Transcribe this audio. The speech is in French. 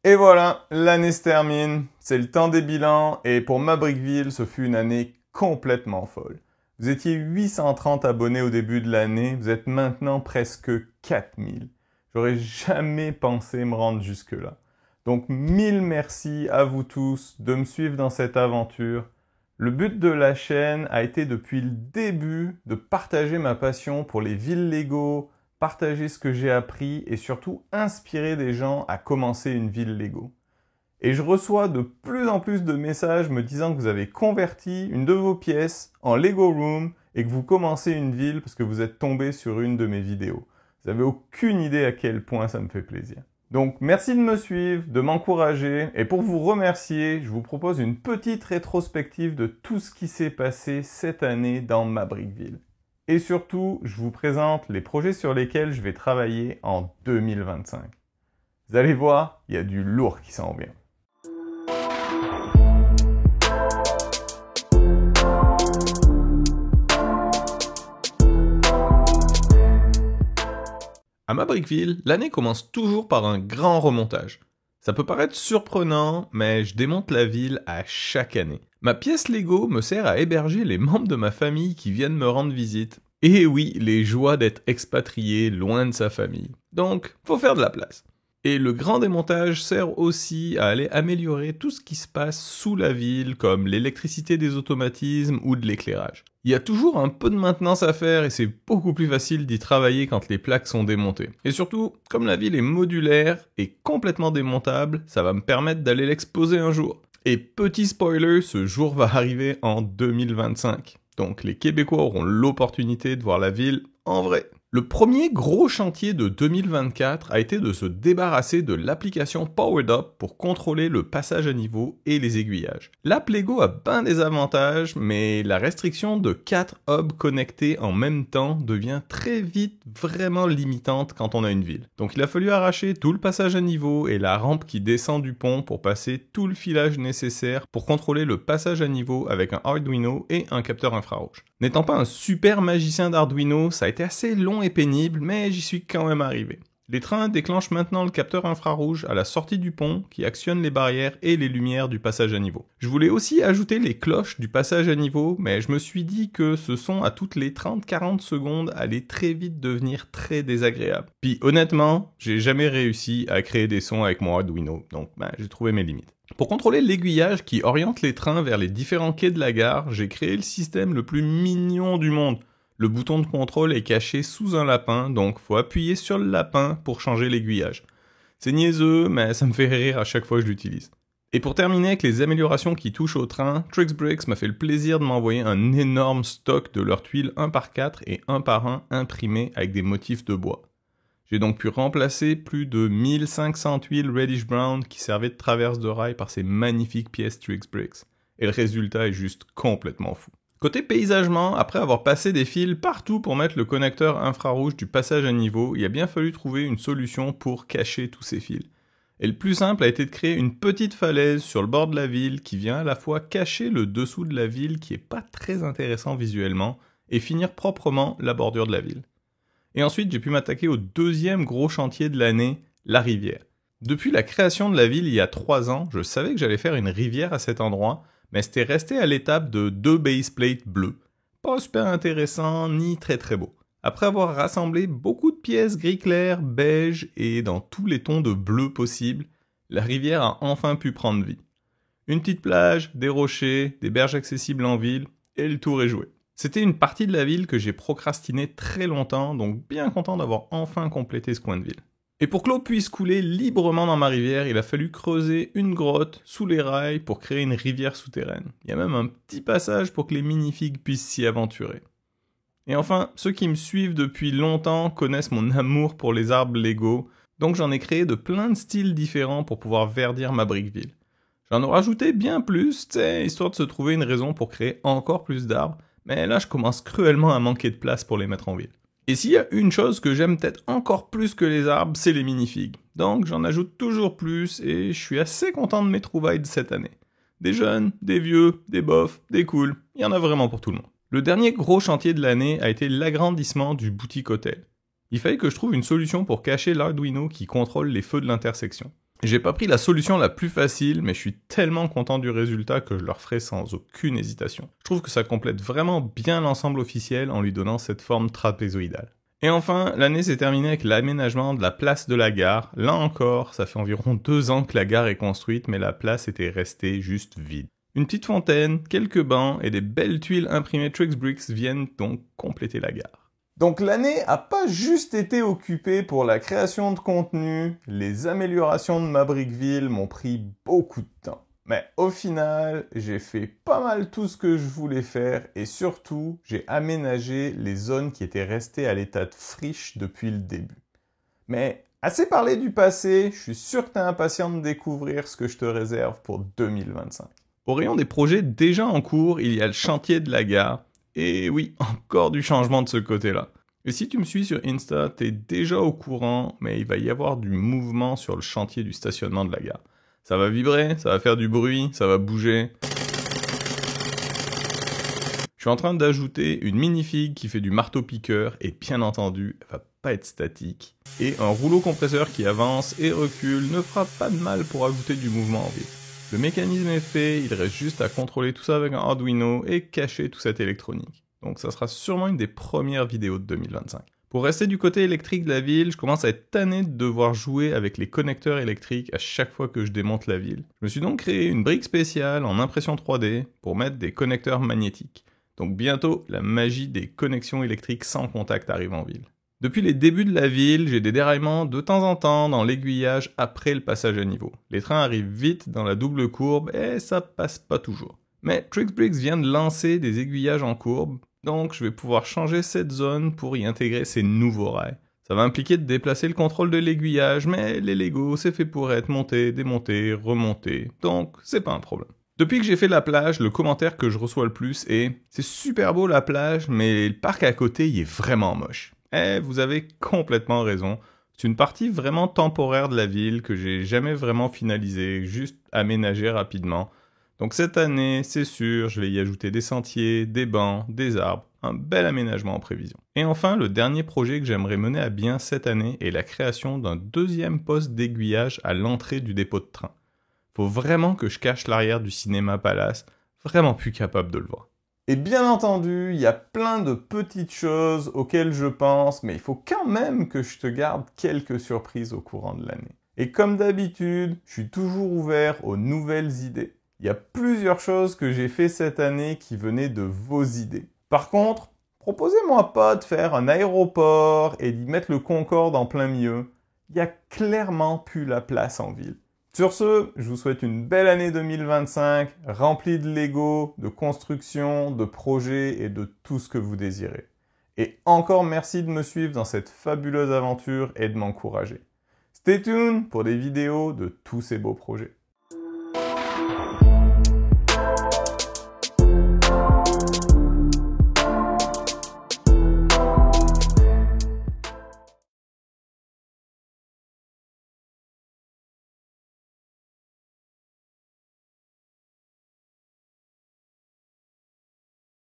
Et voilà, l'année se termine, c'est le temps des bilans, et pour Mabrickville, ce fut une année complètement folle. Vous étiez 830 abonnés au début de l'année, vous êtes maintenant presque 4000. J'aurais jamais pensé me rendre jusque-là. Donc 1000 merci à vous tous de me suivre dans cette aventure. Le but de la chaîne a été depuis le début de partager ma passion pour les villes Lego, partager ce que j'ai appris et surtout inspirer des gens à commencer une ville Lego. Et je reçois de plus en plus de messages me disant que vous avez converti une de vos pièces en Lego Room et que vous commencez une ville parce que vous êtes tombé sur une de mes vidéos. Vous n'avez aucune idée à quel point ça me fait plaisir. Donc merci de me suivre, de m'encourager, et pour vous remercier, je vous propose une petite rétrospective de tout ce qui s'est passé cette année dans Mabrickville. Et surtout, je vous présente les projets sur lesquels je vais travailler en 2025. Vous allez voir, il y a du lourd qui s'en vient. À Mabrickville, l'année commence toujours par un grand remontage. Ça peut paraître surprenant, mais je démonte la ville à chaque année. Ma pièce Lego me sert à héberger les membres de ma famille qui viennent me rendre visite. Et oui, les joies d'être expatrié loin de sa famille. Donc, faut faire de la place. Et le grand démontage sert aussi à aller améliorer tout ce qui se passe sous la ville, comme l'électricité des automatismes ou de l'éclairage. Il y a toujours un peu de maintenance à faire et c'est beaucoup plus facile d'y travailler quand les plaques sont démontées. Et surtout, comme la ville est modulaire et complètement démontable, ça va me permettre d'aller l'exposer un jour. Et petit spoiler, ce jour va arriver en 2025. Donc les Québécois auront l'opportunité de voir la ville en vrai. Le premier gros chantier de 2024 a été de se débarrasser de l'application Powered Up pour contrôler le passage à niveau et les aiguillages. L'app Lego a ben des avantages, mais la restriction de 4 hubs connectés en même temps devient très vite vraiment limitante quand on a une ville. Donc il a fallu arracher tout le passage à niveau et la rampe qui descend du pont pour passer tout le filage nécessaire pour contrôler le passage à niveau avec un Arduino et un capteur infrarouge. N'étant pas un super magicien d'Arduino, ça a été assez long et pénible, mais j'y suis quand même arrivé. Les trains déclenchent maintenant le capteur infrarouge à la sortie du pont qui actionne les barrières et les lumières du passage à niveau. Je voulais aussi ajouter les cloches du passage à niveau, mais je me suis dit que ce son à toutes les 30-40 secondes allait très vite devenir très désagréable. Puis honnêtement, j'ai jamais réussi à créer des sons avec mon Arduino, donc j'ai trouvé mes limites. Pour contrôler l'aiguillage qui oriente les trains vers les différents quais de la gare, j'ai créé le système le plus mignon du monde. Le bouton de contrôle est caché sous un lapin, donc faut appuyer sur le lapin pour changer l'aiguillage. C'est niaiseux, mais ça me fait rire à chaque fois que je l'utilise. Et pour terminer avec les améliorations qui touchent au train, TrixBricks m'a fait le plaisir de m'envoyer un énorme stock de leurs tuiles 1x4 et 1x1 imprimées avec des motifs de bois. J'ai donc pu remplacer plus de 1500 tuiles reddish brown qui servaient de traverse de rail par ces magnifiques pièces TrixBricks. Et le résultat est juste complètement fou. Côté paysagement, après avoir passé des fils partout pour mettre le connecteur infrarouge du passage à niveau, il a bien fallu trouver une solution pour cacher tous ces fils. Et le plus simple a été de créer une petite falaise sur le bord de la ville qui vient à la fois cacher le dessous de la ville qui est pas très intéressant visuellement et finir proprement la bordure de la ville. Et ensuite, j'ai pu m'attaquer au deuxième gros chantier de l'année, la rivière. Depuis la création de la ville il y a 3 ans, je savais que j'allais faire une rivière à cet endroit, mais c'était resté à l'étape de 2 baseplates bleus. Pas super intéressant, ni très très beau. Après avoir rassemblé beaucoup de pièces gris clair, beige et dans tous les tons de bleu possibles, la rivière a enfin pu prendre vie. Une petite plage, des rochers, des berges accessibles en ville, et le tour est joué. C'était une partie de la ville que j'ai procrastiné très longtemps, donc bien content d'avoir enfin complété ce coin de ville. Et pour que l'eau puisse couler librement dans ma rivière, il a fallu creuser une grotte sous les rails pour créer une rivière souterraine. Il y a même un petit passage pour que les minifigs puissent s'y aventurer. Et enfin, ceux qui me suivent depuis longtemps connaissent mon amour pour les arbres Lego, donc j'en ai créé de plein de styles différents pour pouvoir verdir Mabrickville. J'en ai rajouté bien plus, histoire de se trouver une raison pour créer encore plus d'arbres, mais là je commence cruellement à manquer de place pour les mettre en ville. Et s'il y a une chose que j'aime peut-être encore plus que les arbres, c'est les minifigs. Donc j'en ajoute toujours plus et je suis assez content de mes trouvailles de cette année. Des jeunes, des vieux, des bofs, des cools, il y en a vraiment pour tout le monde. Le dernier gros chantier de l'année a été l'agrandissement du boutique hôtel. Il fallait que je trouve une solution pour cacher l'Arduino qui contrôle les feux de l'intersection. J'ai pas pris la solution la plus facile, mais je suis tellement content du résultat que je le referai sans aucune hésitation. Je trouve que ça complète vraiment bien l'ensemble officiel en lui donnant cette forme trapézoïdale. Et enfin, l'année s'est terminée avec l'aménagement de la place de la gare. Là encore, ça fait environ 2 ans que la gare est construite, mais la place était restée juste vide. Une petite fontaine, quelques bancs et des belles tuiles imprimées TrixBricks viennent donc compléter la gare. Donc l'année a pas juste été occupée pour la création de contenu, les améliorations de ma Brickville m'ont pris beaucoup de temps. Mais au final, j'ai fait pas mal tout ce que je voulais faire et surtout, j'ai aménagé les zones qui étaient restées à l'état de friche depuis le début. Mais assez parlé du passé, je suis sûr que t'es impatient de découvrir ce que je te réserve pour 2025. Au rayon des projets déjà en cours, il y a le chantier de la gare. Et oui, encore du changement de ce côté-là. Et si tu me suis sur Insta, t'es déjà au courant, mais il va y avoir du mouvement sur le chantier du stationnement de la gare. Ça va vibrer, ça va faire du bruit, ça va bouger. Je suis en train d'ajouter une minifig qui fait du marteau-piqueur et bien entendu, elle va pas être statique. Et un rouleau compresseur qui avance et recule ne fera pas de mal pour ajouter du mouvement en ville. Le mécanisme est fait, il reste juste à contrôler tout ça avec un Arduino et cacher toute cette électronique. Donc ça sera sûrement une des premières vidéos de 2025. Pour rester du côté électrique de la ville, je commence à être tanné de devoir jouer avec les connecteurs électriques à chaque fois que je démonte la ville. Je me suis donc créé une brique spéciale en impression 3D pour mettre des connecteurs magnétiques. Donc bientôt, la magie des connexions électriques sans contact arrive en ville. Depuis les débuts de la ville, j'ai des déraillements de temps en temps dans l'aiguillage après le passage à niveau. Les trains arrivent vite dans la double courbe et ça passe pas toujours. Mais TrixBricks vient de lancer des aiguillages en courbe, donc je vais pouvoir changer cette zone pour y intégrer ces nouveaux rails. Ça va impliquer de déplacer le contrôle de l'aiguillage, mais les Lego c'est fait pour être monté, démonté, remonté, donc c'est pas un problème. Depuis que j'ai fait la plage, le commentaire que je reçois le plus est « C'est super beau la plage, mais le parc à côté il est vraiment moche ». Eh, vous avez complètement raison. C'est une partie vraiment temporaire de la ville que j'ai jamais vraiment finalisée, juste aménagée rapidement. Donc cette année, c'est sûr, je vais y ajouter des sentiers, des bancs, des arbres, un bel aménagement en prévision. Et enfin, le dernier projet que j'aimerais mener à bien cette année est la création d'un deuxième poste d'aiguillage à l'entrée du dépôt de train. Faut vraiment que je cache l'arrière du cinéma Palace, vraiment plus capable de le voir. Et bien entendu, il y a plein de petites choses auxquelles je pense, mais il faut quand même que je te garde quelques surprises au courant de l'année. Et comme d'habitude, je suis toujours ouvert aux nouvelles idées. Il y a plusieurs choses que j'ai fait cette année qui venaient de vos idées. Par contre, proposez-moi pas de faire un aéroport et d'y mettre le Concorde en plein milieu. Il n'y a clairement plus la place en ville. Sur ce, je vous souhaite une belle année 2025, remplie de Lego, de construction, de projets et de tout ce que vous désirez. Et encore merci de me suivre dans cette fabuleuse aventure et de m'encourager. Stay tuned pour des vidéos de tous ces beaux projets.